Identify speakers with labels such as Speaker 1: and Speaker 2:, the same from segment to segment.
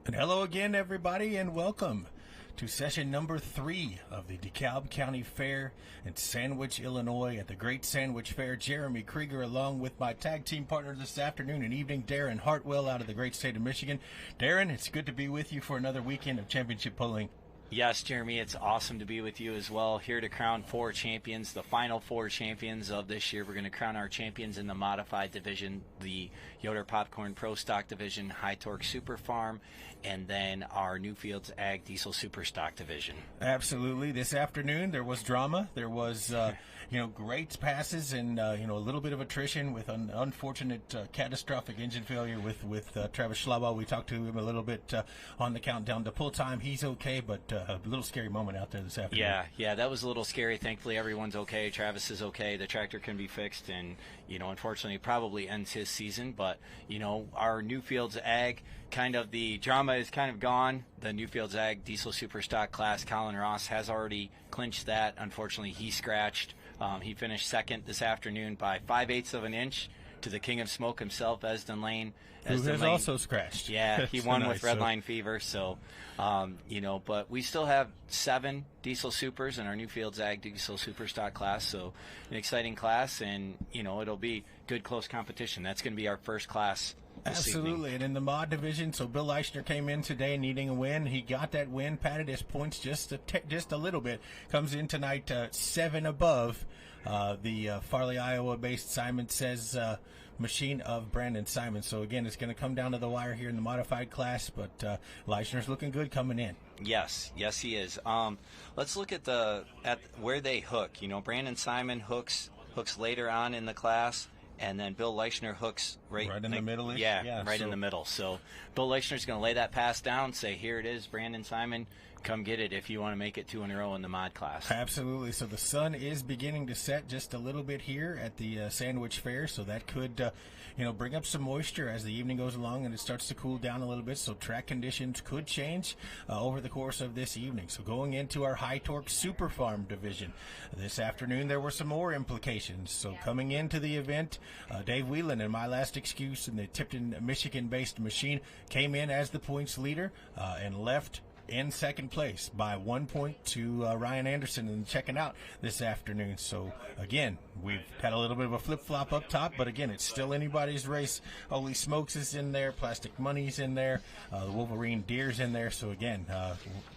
Speaker 1: And hello again, everybody, and welcome to session number 3 of the DeKalb County Fair in Sandwich, Illinois at the Great Sandwich Fair. Jeremy Krieger along with my tag team partner this afternoon and evening, Darren Hartwell out of the great state of Michigan. Darren, it's good to be with you for another weekend of championship pulling.
Speaker 2: Yes, Jeremy, it's awesome to be with you as well. Here to crown 4 champions, the final 4 champions of this year. We're going to crown our champions in the modified division, the Yoder Popcorn Pro Stock division, High Torque Super Farm, and then our Newfields Ag Diesel Super Stock division.
Speaker 1: Absolutely. This afternoon there was drama. There was, great passes and, a little bit of attrition with an unfortunate catastrophic engine failure with Travis Schlabau. We talked to him a little bit on the countdown to pull time. He's okay, but a little scary moment out there this afternoon.
Speaker 2: Yeah, that was a little scary. Thankfully, everyone's okay. Travis is okay. The tractor can be fixed, and, unfortunately, probably ends his season. But, our Newfields Ag, the drama is kind of gone. The Newfields Ag Diesel Super Stock class, Colin Ross has already clinched that. Unfortunately, he scratched. He finished second this afternoon by 5/8 of an inch to the king of smoke himself, Esden Lane.
Speaker 1: Who has also scratched.
Speaker 2: Yeah, he won with Redline Fever. So, but we still have 7 diesel supers in our Newfields Ag Diesel Super Stock class. So an exciting class, and, it'll be good close competition. That's going to be our first class.
Speaker 1: Absolutely. And in the mod division, so Bill Eichner came in today needing a win. He got that win, padded his points just a little bit. Comes in tonight 7 above the Farley, Iowa-based Simon Says machine of Brandon Simon. So, again, it's going to come down to the wire here in the modified class, but Leichner's looking good coming in.
Speaker 2: Yes, he is. Let's look at where they hook. Brandon Simon hooks later on in the class. And then Bill Leichner hooks right
Speaker 1: in the middle.
Speaker 2: Yeah, in the middle. So Bill Leichner's going to lay that pass down, say, here it is, Brandon Simon, come get it if you want to make it 2 in a row in the mod class.
Speaker 1: Absolutely. So the sun is beginning to set just a little bit here at the Sandwich Fair, so that could bring up some moisture as the evening goes along and it starts to cool down a little bit, so track conditions could change over the course of this evening. So going into our High Torque Super Farm division this afternoon, there were some more implications. So coming into the event, Dave Whelan and My Last Excuse and the Tipton, Michigan-based machine came in as the points leader and left in second place by 1 point to Ryan Anderson and checking out this afternoon. So, again, we've had a little bit of a flip-flop up top, but, again, it's still anybody's race. Holy Smokes is in there. Plastic Money's in there. The Wolverine Deer's in there. So, again,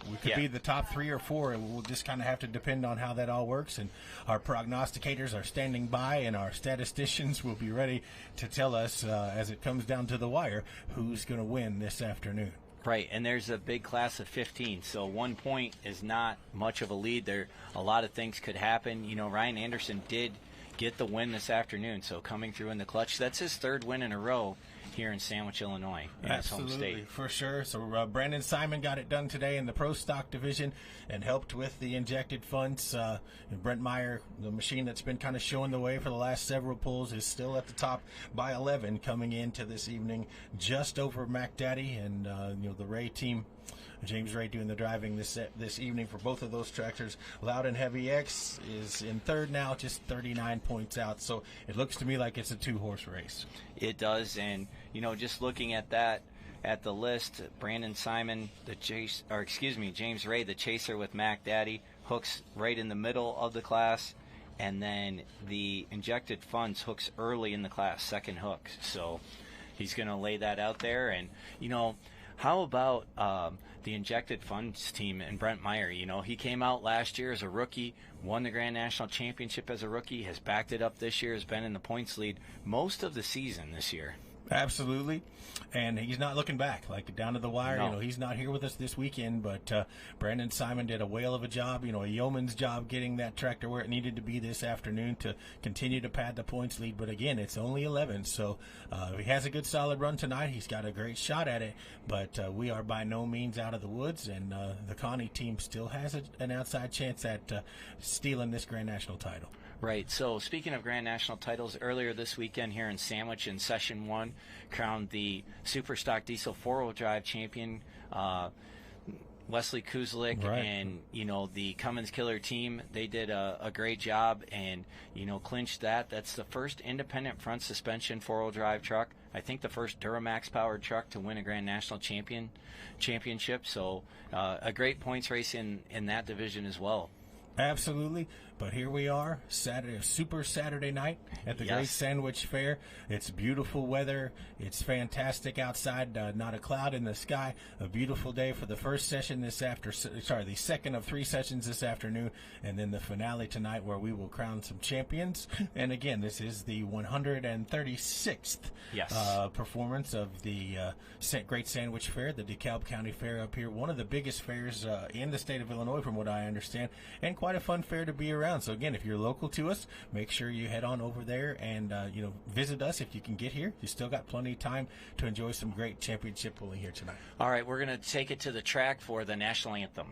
Speaker 1: we could be the top 3 or 4. We'll just kind of have to depend on how that all works. And our prognosticators are standing by, and our statisticians will be ready to tell us as it comes down to the wire who's going to win this afternoon.
Speaker 2: Right, and there's a big class of 15, so 1 point is not much of a lead. There, a lot of things could happen. Ryan Anderson did get the win this afternoon, so coming through in the clutch. That's his 3rd win in a row here in Sandwich, Illinois, in his home state.
Speaker 1: For sure. So Brandon Simon got it done today in the Pro Stock division and helped with the injected funds. Brent Meyer, the machine that's been kind of showing the way for the last several pulls, is still at the top by 11 coming into this evening, just over Mac Daddy and the Ray team. James Ray doing the driving this evening for both of those tractors. Loud and Heavy X is in 3rd now, just 39 points out. So it looks to me like it's a 2-horse race.
Speaker 2: It does, and just looking at that at the list, Brandon Simon, James Ray, the chaser with Mac Daddy, hooks right in the middle of the class, and then the injected funds hooks early in the class, 2nd hook. So he's going to lay that out there, and how about the injected funds team and Brent Meyer? He came out last year as a rookie, won the Grand National Championship as a rookie, has backed it up this year, has been in the points lead most of the season this year.
Speaker 1: Absolutely. And he's not looking back, like down to the wire.
Speaker 2: No.
Speaker 1: He's not here with us this weekend, but Brandon Simon did a whale of a job, a yeoman's job getting that tractor where it needed to be this afternoon to continue to pad the points lead. But again, it's only 11, so he has a good solid run tonight. He's got a great shot at it, but we are by no means out of the woods, and the Connie team still has an outside chance at stealing this Grand National title.
Speaker 2: Right. So speaking of Grand National titles, earlier this weekend here in Sandwich in Session 1, crowned the Superstock Diesel 4-wheel drive champion, Wesley Kuzlik,
Speaker 1: right.
Speaker 2: And, the Cummins Killer team. They did a great job and, clinched that. That's the first independent front suspension 4-wheel drive truck I think, the first Duramax powered truck to win a Grand National championship. So a great points race in that division as well.
Speaker 1: Absolutely. But here we are, Saturday, Super Saturday night at the Great Sandwich Fair. It's beautiful weather. It's fantastic outside. Not a cloud in the sky. A beautiful day for the first session the second of 3 sessions this afternoon, and then the finale tonight where we will crown some champions. And again, this is the 136th performance of the Great Sandwich Fair, the DeKalb County Fair up here. One of the biggest fairs in the state of Illinois, from what I understand, and quite a fun fair to be around. So again, if you're local to us, make sure you head on over there and visit us if you can get here. You still got plenty of time to enjoy some great championship pulling here tonight.
Speaker 2: All right, we're going to take it to the track for the national anthem.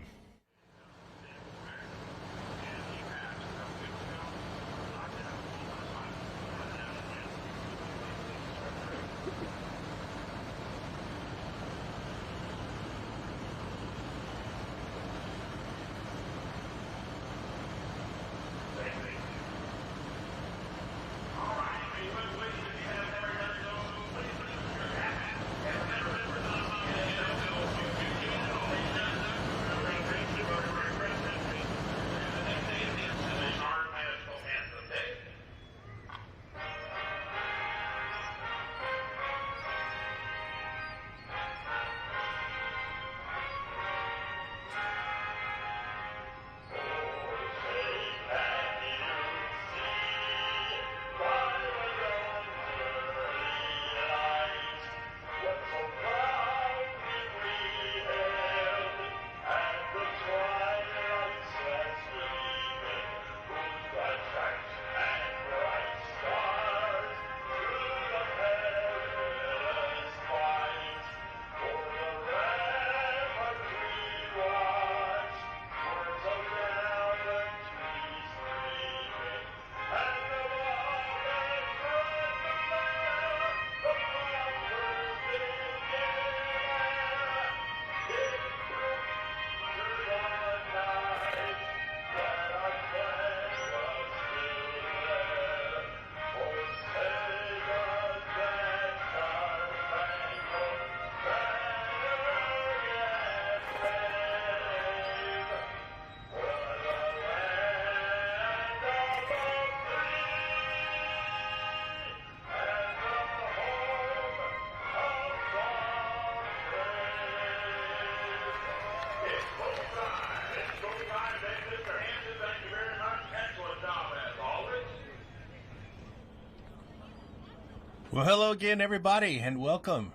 Speaker 1: Well, hello again, everybody, and welcome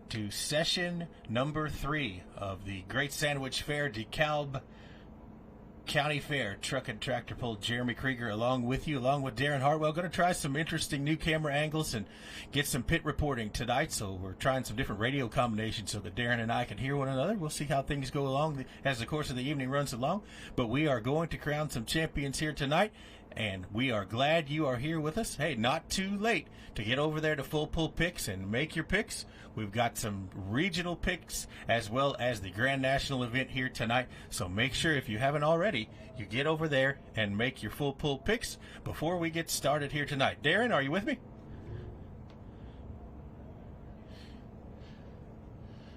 Speaker 1: to session number 3 of the Great Sandwich Fair, DeKalb County Fair. Truck and Tractor Pull, Jeremy Krieger along with you, along with Darren Hartwell. Going to try some interesting new camera angles and get some pit reporting tonight. So we're trying some different radio combinations so that Darren and I can hear one another. We'll see how things go along as the course of the evening runs along. But we are going to crown some champions here tonight, and we are glad you are here with us. Hey, not too late to get over there to Full Pull Picks and make your picks. We've got some regional picks as well as the Grand National event here tonight. So make sure, if you haven't already, you get over there and make your Full Pull picks before we get started here tonight. Darren, are you with me?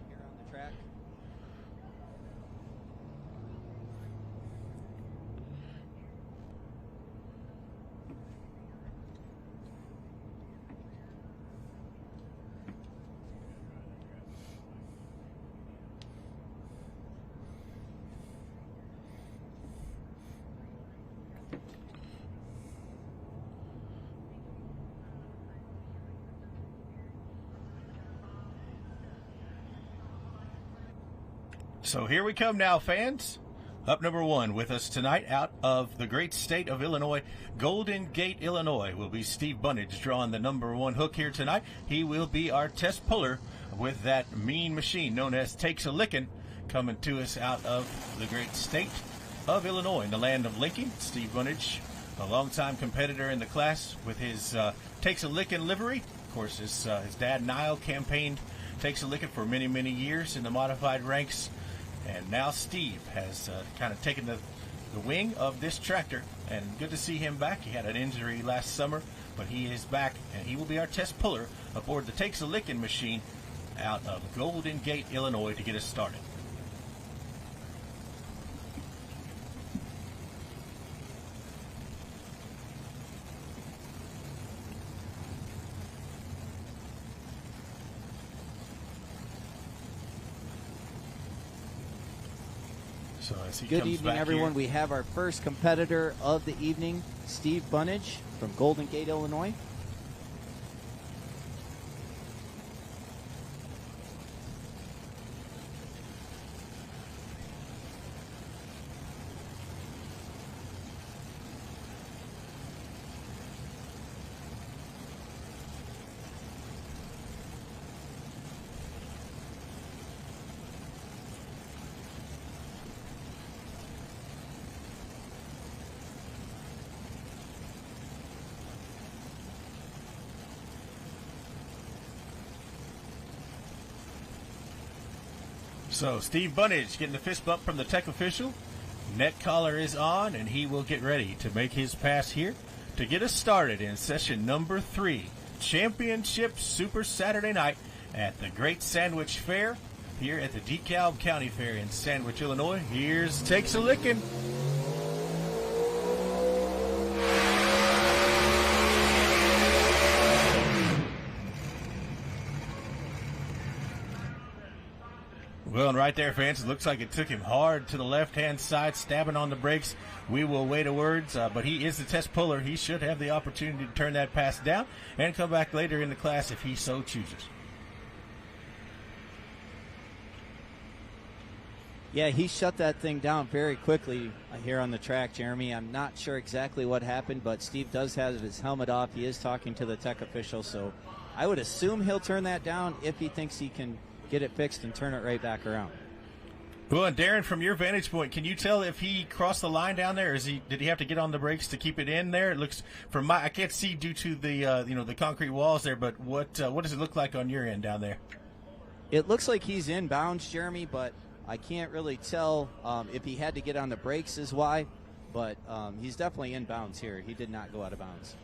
Speaker 2: Here on the track.
Speaker 1: So here we come now, fans. Up number 1 with us tonight out of the great state of Illinois, Golden Gate, Illinois, will be Steve Bunnage drawing the number 1 hook here tonight. He will be our test puller with that mean machine known as Takes a Lickin', coming to us out of the great state of Illinois, in the land of Lincoln. Steve Bunnage, a longtime competitor in the class with his Takes a Lickin' livery. Of course, his dad, Niall, campaigned Takes a Lickin' for many, many years in the modified ranks. And now Steve has kind of taken the wing of this tractor, and good to see him back. He had an injury last summer, but he is back, and he will be our test puller aboard the Takes a Lickin' machine out of Golden Gate, Illinois, to get us started. So as he
Speaker 3: Good
Speaker 1: comes
Speaker 3: evening,
Speaker 1: back
Speaker 3: everyone.
Speaker 1: here,
Speaker 3: We have our first competitor of the evening, Steve Bunnage from Golden Gate, Illinois.
Speaker 1: So Steve Bunnage getting the fist bump from the tech official. Net collar is on, and he will get ready to make his pass here to get us started in session number 3, Championship Super Saturday night at the Great Sandwich Fair here at the DeKalb County Fair in Sandwich, Illinois. Here's Takes a Lickin'. Well, and right there, fans, it looks like it took him hard to the left-hand side, stabbing on the brakes. We will wait a words, but he is the test puller. He should have the opportunity to turn that pass down and come back later in the class if he so chooses.
Speaker 3: Yeah, he shut that thing down very quickly here on the track, Jeremy. I'm not sure exactly what happened, but Steve does have his helmet off. He is talking to the tech official, so I would assume he'll turn that down if he thinks he can get it fixed and turn it right back around.
Speaker 1: Well, and Darren, from your vantage point, can you tell if he crossed the line down there? Did he have to get on the brakes to keep it in there? It looks I can't see due to the the concrete walls there, but what does it look like on your end down there?
Speaker 3: It looks like he's inbounds, Jeremy, but I can't really tell if he had to get on the brakes is why, but he's definitely inbounds here. He did not go out of bounds.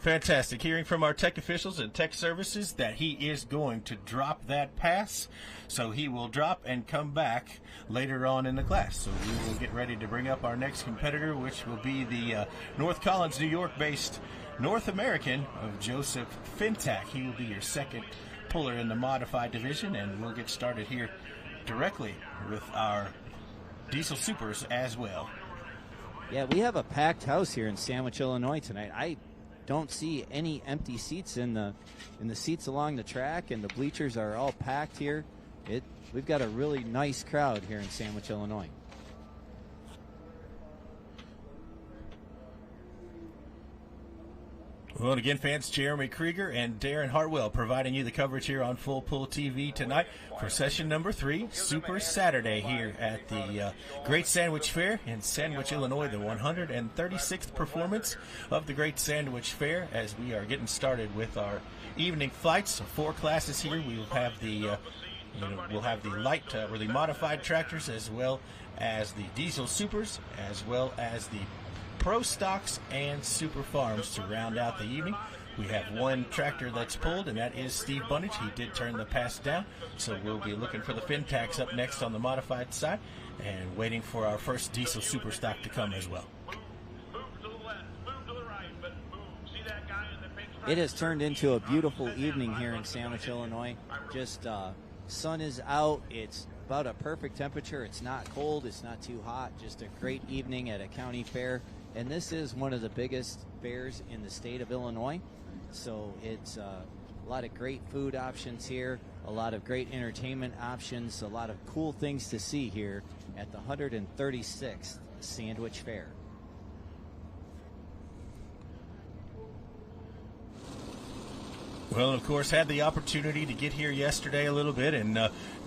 Speaker 1: Fantastic. Hearing from our tech officials and tech services that he is going to drop that pass. So he will drop and come back later on in the class. So we will get ready to bring up our next competitor, which will be the North Collins, New York-based North American of Joseph Fintak. He will be your second puller in the modified division, and we'll get started here directly with our Diesel Supers as well.
Speaker 3: Yeah, we have a packed house here in Sandwich, Illinois tonight. I don't see any empty seats in the seats along the track, and the bleachers are all packed here. We've got a really nice crowd here in Sandwich, Illinois.
Speaker 1: Well, and again, fans, Jeremy Krieger and Darren Hartwell providing you the coverage here on Full Pull TV tonight for session number 3, Super Saturday here at the Great Sandwich Fair in Sandwich, Illinois, the 136th performance of the Great Sandwich Fair. As we are getting started with our evening flights, so 4 classes here. We will have the light or the modified tractors, as well as the diesel supers, as well as the Pro Stocks and Super Farms to round out the evening. We have one tractor that's pulled, and that is Steve Bunnage. He did turn the pass down, so we'll be looking for the Fintachs up next on the modified side and waiting for our first diesel super stock to come as well.
Speaker 3: It has turned into a beautiful evening here in Sandwich, Illinois. Just sun is out. It's about a perfect temperature. It's not cold. It's not too hot. Just a great evening at a county fair. And this is one of the biggest fairs in the state of Illinois. So it's a lot of great food options here, a lot of great entertainment options, a lot of cool things to see here at the 136th Sandwich Fair.
Speaker 1: Well, of course, had the opportunity to get here yesterday a little bit and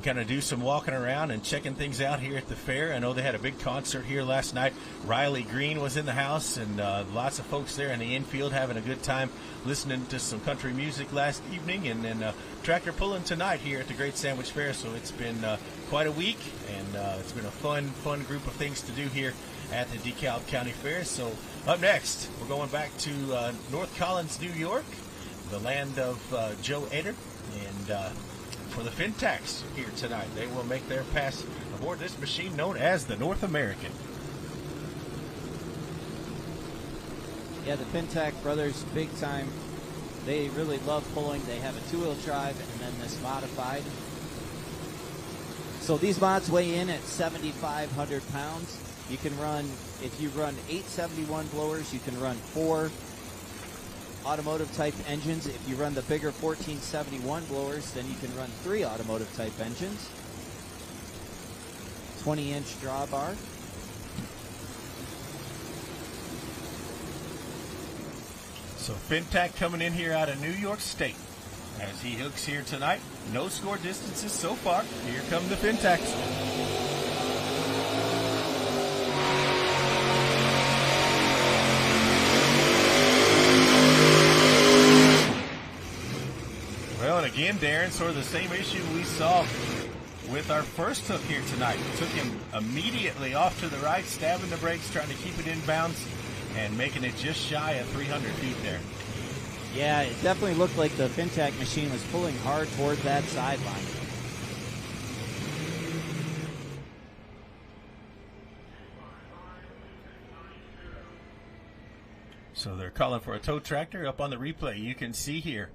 Speaker 1: kind of do some walking around and checking things out here at the fair. I know they had a big concert here last night. Riley Green was in the house, and lots of folks there in the infield having a good time listening to some country music last evening, and then tractor pulling tonight here at the Great Sandwich Fair. So it's been quite a week, and it's been a fun group of things to do here at the DeKalb County Fair. So up next, we're going back to North Collins, New York, the land of Joe Eder, and for the Fintacs here tonight. They will make their pass aboard this machine known as the North American.
Speaker 3: Yeah, the Fintac brothers, big time. They really love pulling. They have a two-wheel drive and then this modified. So these mods weigh in at 7,500 pounds. You can run, if you run 871 blowers, you can run 4 automotive type engines. If you run the bigger 1471 blowers, then you can run 3 automotive type engines. 20-inch drawbar.
Speaker 1: So Fintac coming in here out of New York State as he hooks here tonight. No score distances so far. Here come the Fintacs. Well, and again, Darren, sort of the same issue we saw with our first hook here tonight. It took him immediately off to the right, stabbing the brakes, trying to keep it in bounds, and making it just shy of 300 feet there.
Speaker 3: Yeah, it definitely looked like the Fintac machine was pulling hard toward that sideline.
Speaker 1: So they're calling for a tow tractor. Up on the replay, you can see here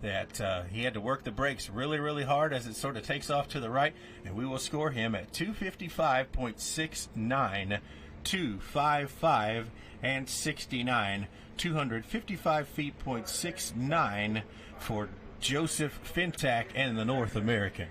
Speaker 1: that he had to work the brakes really hard as it sort of takes off to the right, and we will score him at 255.69, 255 and 69, 255 feet .69 for Joseph Fintac and the North American.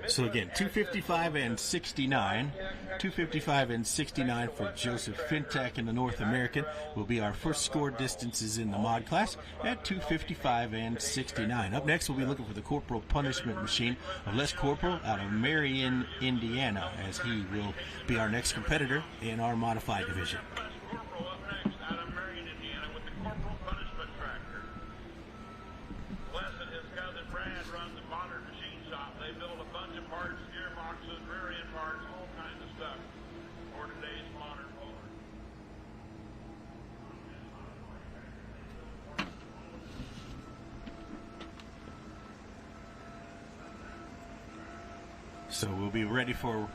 Speaker 1: So again, 255 and 69, 255 and 69 for Joseph Fintac and the North American will be our first score distances in the mod class at 255 and 69. Up next, we'll be looking for the Corporal Punishment Machine of Les Corporal out of Marion, Indiana, as he will be our next competitor in our modified division. So we'll be ready for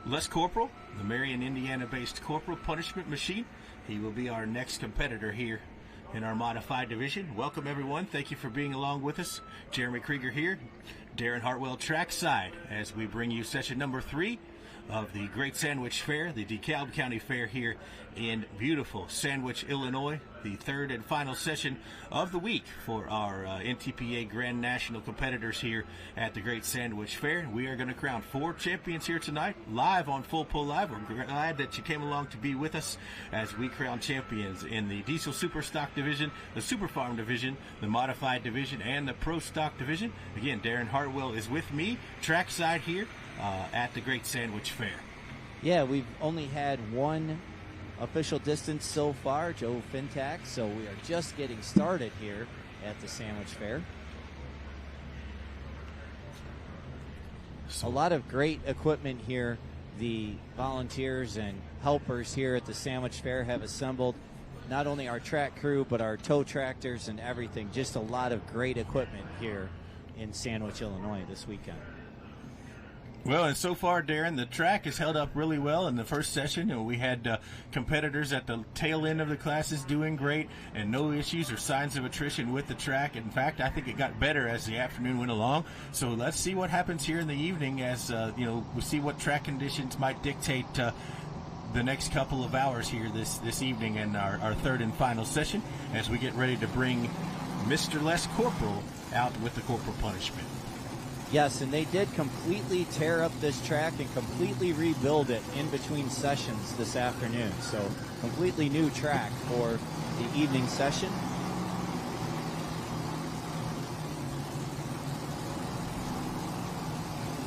Speaker 1: Les Corporal, the Marion, Indiana-based Corporal Punishment Machine. He will be our next competitor here in our modified division. Welcome, everyone. Thank you for being along with us. Jeremy Krieger here, Darren Hartwell trackside, as we bring you session number 3 of the Great Sandwich Fair, the DeKalb County Fair here in beautiful Sandwich, Illinois. The third and final session of the week for our NTPA Grand National competitors here at the Great Sandwich Fair. We are going to crown 4 champions here tonight, live on Full Pull Live. We're glad that you came along to be with us as we crown champions in the Diesel Superstock Division, the Super Farm Division, the Modified Division, and the Pro Stock Division. Again, Darren Hartwell is with me, trackside here at the Great Sandwich Fair.
Speaker 3: Yeah, we've only had one official distance so far, Joe Fintac, so we are just getting started here at the Sandwich Fair. A lot of great equipment here. The volunteers and helpers here at the Sandwich Fair have assembled not only our track crew, but our tow tractors and everything. Just a lot of great equipment here in Sandwich, Illinois this weekend.
Speaker 1: Well, and so far, Darren, the track has held up really well in the first session. And we had competitors at the tail end of the classes doing great, and no issues or signs of attrition with the track. In fact, I think it got better as the afternoon went along. So let's see what happens here in the evening as we see what track conditions might dictate the next couple of hours here this evening in our third and final session as we get ready to bring Mr. Les Corporal out with the corporal punishment.
Speaker 3: Yes, and they did completely tear up this track and completely rebuild it in between sessions this afternoon. So completely new track for the evening session.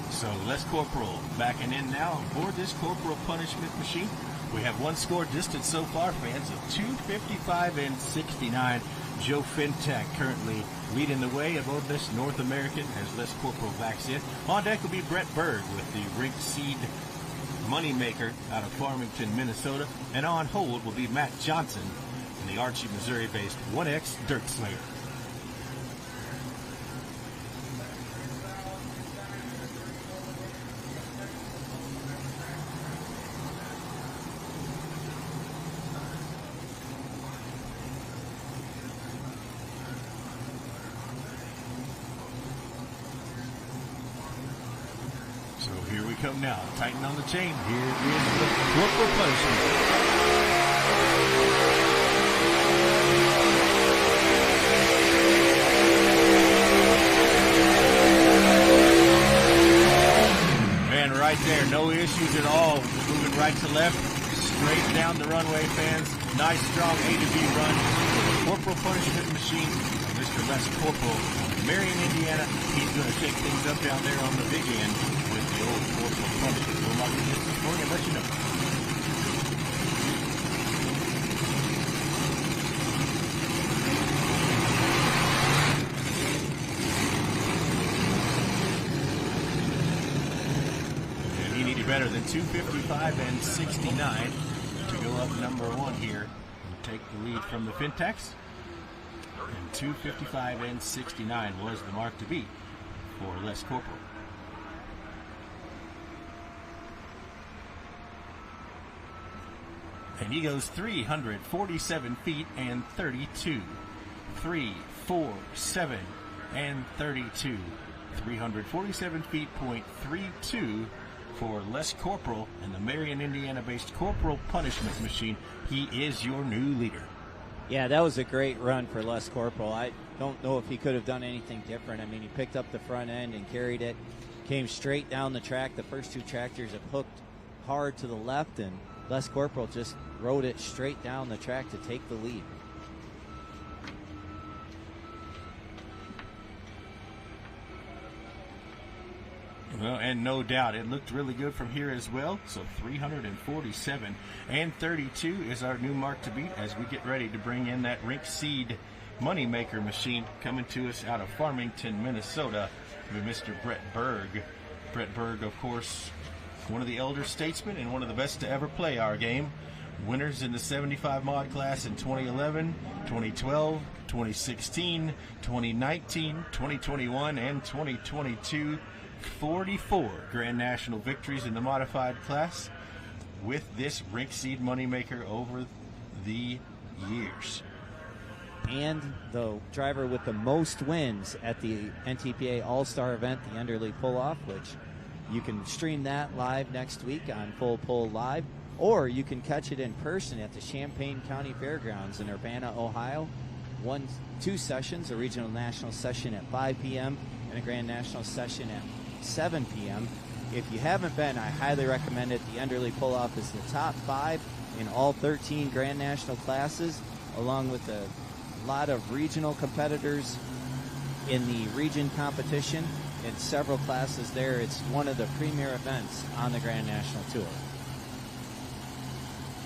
Speaker 1: So Les Corporal backing in now aboard this corporal punishment machine. We have one score distance so far, fans, of 2:55 and 69. Joe Fintak currently leading the way aboard this North American as Les Corporal backs in. On deck will be Brett Berg with the Rink Seed Moneymaker out of Farmington, Minnesota. And on hold will be Matt Johnson in the Archie, Missouri-based 1X Dirt Slayer. So here we come now. Tighten on the chain. Here is the corporal punishment. And right there, no issues at all. Moving right to left, straight down the runway, fans. Nice, strong A to B run. Corporal punishment machine. Mr. Les Corporal, Marion, Indiana. He's going to shake things up down there on the big end with the old corporal punishment. We'll mark this this morning and let you know. And he needed better than 2:55 and 69 to go up number one here and take the lead from the Fintax. And 2:55 and 69 was the mark to beat for Les Corporal. And he goes 347 feet and 32. 3, 4, 7, and 32. 347 feet, .32 for Les Corporal and the Marion, Indiana-based Corporal Punishment Machine. He is your new leader.
Speaker 3: Yeah, that was a great run for Les Corporal. I don't know if he could have done anything different. I mean, he picked up the front end and carried it, came straight down the track. The first two tractors have hooked hard to the left, and Les Corporal just rode it straight down the track to take the lead.
Speaker 1: Well, and no doubt, it looked really good from here as well. So 347 and 32 is our new mark to beat as we get ready to bring in that Rink Seed Moneymaker machine coming to us out of Farmington, Minnesota with Mr. Brett Berg. Brett Berg, of course, one of the elder statesmen and one of the best to ever play our game. Winners in the 75 mod class in 2011, 2012, 2016, 2019, 2021, and 2022. 44 Grand National victories in the modified class with this Rink Seed Moneymaker over the years.
Speaker 3: And the driver with the most wins at the NTPA All-Star event, the Underley Pull-Off, which you can stream that live next week on Full Pull Live, or you can catch it in person at the Champaign County Fairgrounds in Urbana, Ohio. Two sessions, a regional national session at 5 p.m. and a Grand National session at 7 p.m. If you haven't been, I highly recommend it. The Underley Pull-Off is the top 5 in all 13 Grand National classes, along with a lot of regional competitors in the region competition in several classes there. It's one of the premier events on the Grand National Tour.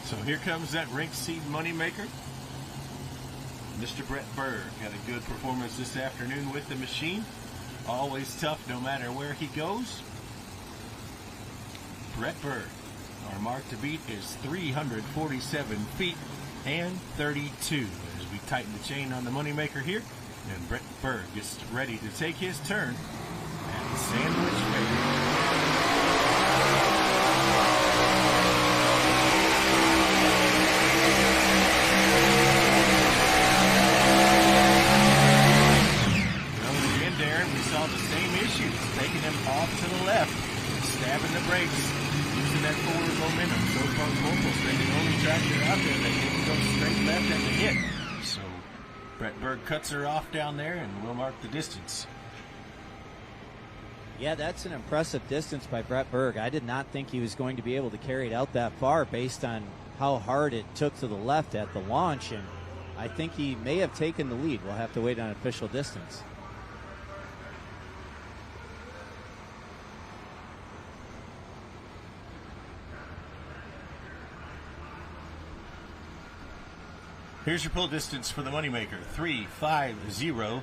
Speaker 1: So here comes that Rink Seed Moneymaker. Mr. Brett Berg had a good performance this afternoon with the machine. Always tough no matter where he goes. Brett Berg, our mark to beat is 347 feet and 32. As we tighten the chain on the Moneymaker here, and Brett Berg gets ready to take his turn at the Sandwich Fairgrounds. Taking him off to the left, stabbing the brakes, using that forward momentum. So far, Corporal's Brett Berg cuts her off down there, and we'll mark the distance.
Speaker 3: Yeah, that's an impressive distance by Brett Berg. I did not think he was going to be able to carry it out that far based on how hard it took to the left at the launch, and I think he may have taken the lead. We'll have to wait on official distance.
Speaker 1: Here's your pull distance for the moneymaker, 350.74.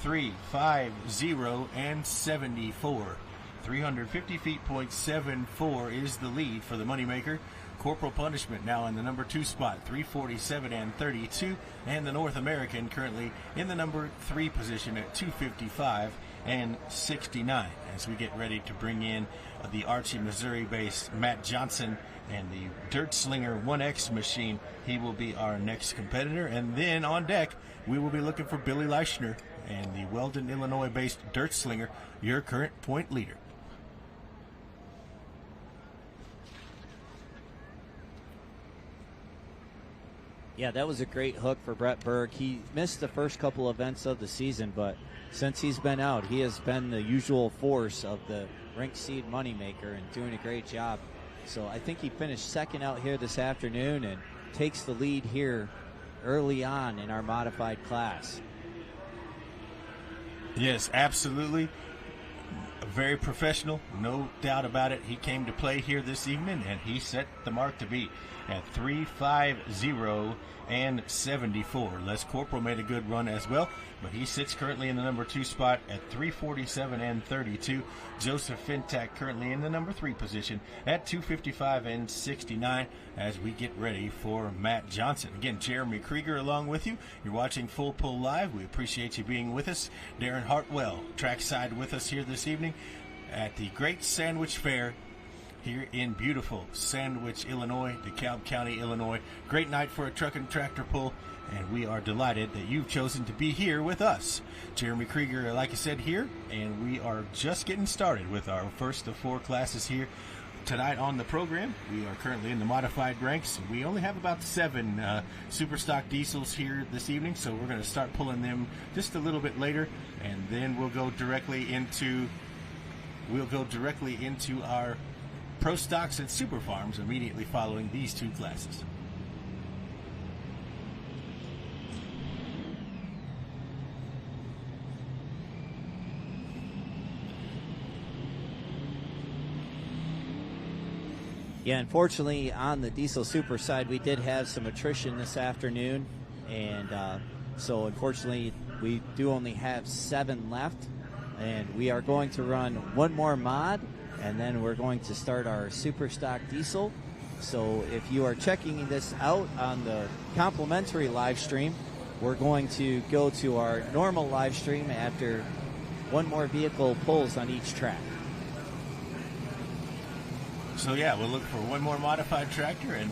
Speaker 1: 350 and 74. 350 feet, .74 is the lead for the moneymaker. Corporal Punishment now in the number 2 spot, 347 and 32. And the North American currently in the number 3 position at 255 and 69. As we get ready to bring in the Archie, Missouri-based Matt Johnson and the Dirt Slinger 1X machine. He will be our next competitor. And then on deck, we will be looking for Billy Leischner and the Weldon, Illinois-based Dirt Slinger, your current point leader.
Speaker 3: Yeah, that was a great hook for Brett Berg. He missed the first couple events of the season, but since he's been out, he has been the usual force of the Rink Seed moneymaker and doing a great job. So I think he finished second out here this afternoon and takes the lead here early on in our modified class.
Speaker 1: Yes, absolutely. Very professional, no doubt about it. He came to play here this evening, and he set the mark to beat at 350 and 74. Les Corporal made a good run as well, but he sits currently in the number 2 spot at 347 and 32. Joseph Fintak currently in the number 3 position at 255 and 69 as we get ready for Matt Johnson. Again, Jeremy Krieger along with you. You're watching Full Pull Live. We appreciate you being with us. Darren Hartwell trackside with us here this evening at the Great Sandwich Fair here in beautiful Sandwich, Illinois, DeKalb County, Illinois. Great night for a truck and tractor pull, and we are delighted that you've chosen to be here with us. Jeremy Krieger, like I said, here, and we are just getting started with our first of 4 classes here tonight on the program. We are currently in the modified ranks. We only have about 7 superstock diesels here this evening, so we're going to start pulling them just a little bit later, and then we'll go directly into our Pro Stocks and Super Farms immediately following these 2 classes.
Speaker 3: Yeah, unfortunately on the diesel super side we did have some attrition this afternoon, and so unfortunately we do only have 7 left, and we are going to run 1 more mod, and then we're going to start our super stock diesel. So if you are checking this out on the complimentary live stream, we're going to go to our normal live stream after 1 more vehicle pulls on each track.
Speaker 1: So yeah, we'll look for 1 more modified tractor and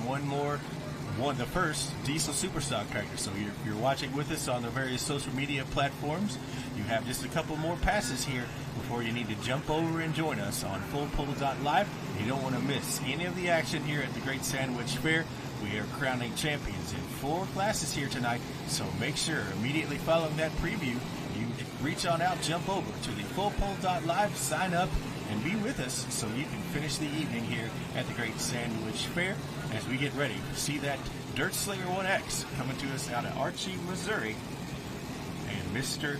Speaker 1: the first diesel superstock tractor. So you're watching with us on the various social media platforms. You have just a couple more passes here before you need to jump over and join us on fullpull.live. You don't want to miss any of the action here at the Great Sandwich Fair. We are crowning champions in 4 classes here tonight, so make sure immediately following that preview, you reach on out, jump over to the fullpull.live, sign up, and be with us so you can finish the evening here at the Great Sandwich Fair as we get ready to see that Dirt Slinger 1X coming to us out of Archie, Missouri, and Mr.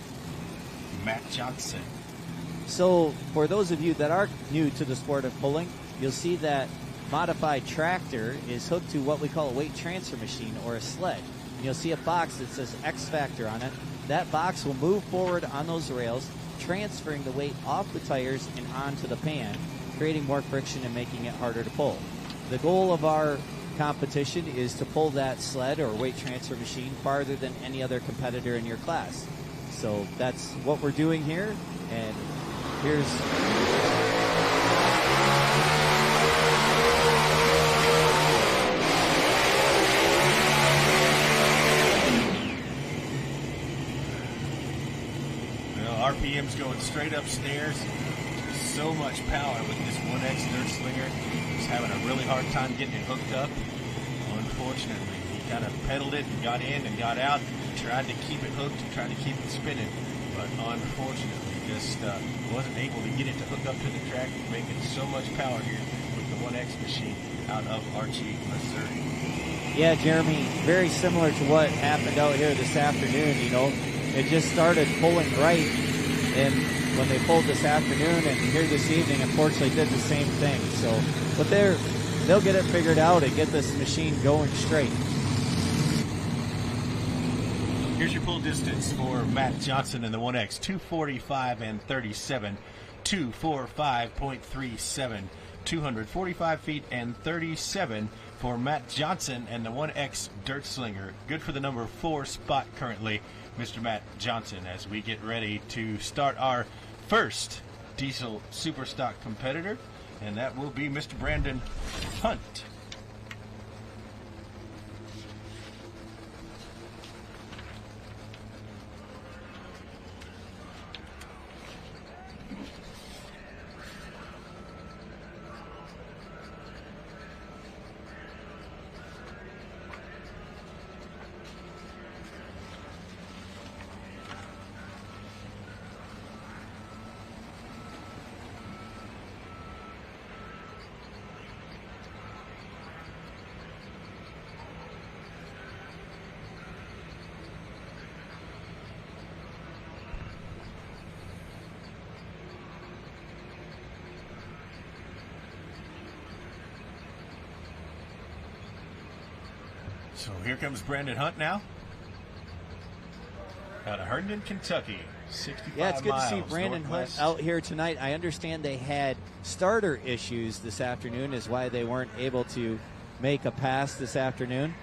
Speaker 1: Matt Johnson.
Speaker 3: So for those of you that are new to the sport of pulling, you'll see that modified tractor is hooked to what we call a weight transfer machine or a sled. And you'll see a box that says X Factor on it. That box will move forward on those rails, transferring the weight off the tires and onto the pan, creating more friction and making it harder to pull. The goal of our competition is to pull that sled or weight transfer machine farther than any other competitor in your class. So that's what we're doing here, and here's
Speaker 1: RPM's going straight upstairs. So much power with this 1X Dirt Slinger. He's having a really hard time getting it hooked up. Unfortunately, he kind of pedaled it and got in and got out, tried to keep it hooked and tried to keep it spinning, but unfortunately just wasn't able to get it to hook up to the track, making so much power here with the 1X machine out of Archie, Missouri.
Speaker 3: Yeah, Jeremy, very similar to what happened out here this afternoon. You know, it just started pulling right, and when they pulled this afternoon and here this evening, unfortunately did the same thing. So, but they'll get it figured out and get this machine going straight.
Speaker 1: Here's your pull distance for Matt Johnson in the 1X, 245 and 37, 245.37, 245 feet and 37 for Matt Johnson and the 1X Dirt Slinger. Good for the number 4 spot currently, Mr. Matt Johnson, as we get ready to start our first diesel superstock competitor, and that will be Mr. Brandon Hunt. So here comes Brandon Hunt now, out of Herndon, Kentucky. 65
Speaker 3: Yeah, it's good to see
Speaker 1: miles
Speaker 3: Brandon
Speaker 1: northwest.
Speaker 3: Hunt out here tonight. I understand they had starter issues this afternoon, is why they weren't able to make a pass this afternoon.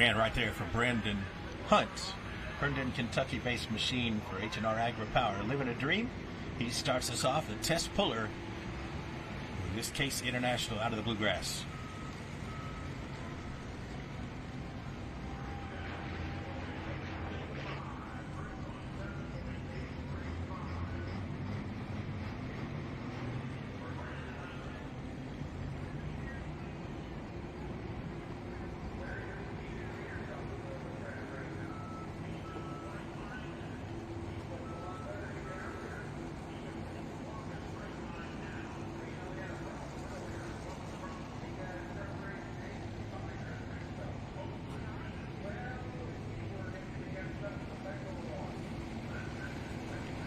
Speaker 1: And right there for Brandon Hunt, Herndon, Kentucky-based machine for H&R Agri Power. Living a dream. He starts us off, the test puller, in this case International, out of the Bluegrass.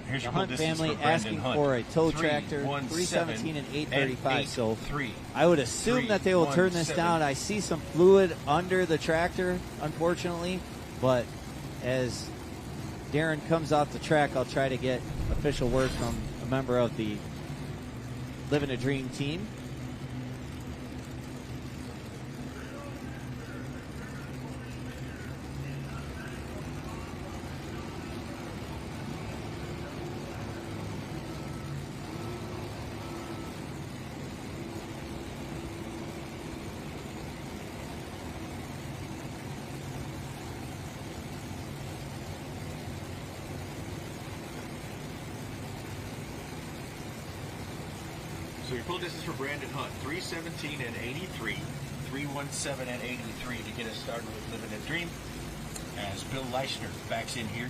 Speaker 1: Here's
Speaker 3: The
Speaker 1: your pull
Speaker 3: Hunt
Speaker 1: distance
Speaker 3: family
Speaker 1: for Brandon
Speaker 3: asking
Speaker 1: Hunt.
Speaker 3: for a tow
Speaker 1: 3,
Speaker 3: tractor,
Speaker 1: 1,
Speaker 3: 317 and
Speaker 1: 7,
Speaker 3: 835. So
Speaker 1: 3.
Speaker 3: I would assume that they will
Speaker 1: 3,
Speaker 3: turn
Speaker 1: 1,
Speaker 3: this
Speaker 1: 7.
Speaker 3: down. I see some fluid under the tractor, unfortunately, but as Darren comes off the track, I'll try to get official word from a member of the Living a Dream team.
Speaker 1: So your pull distance for Brandon Hunt, 317 and 83, 317 and 83 to get us started with Living a Dream. As Bill Leishner backs in here.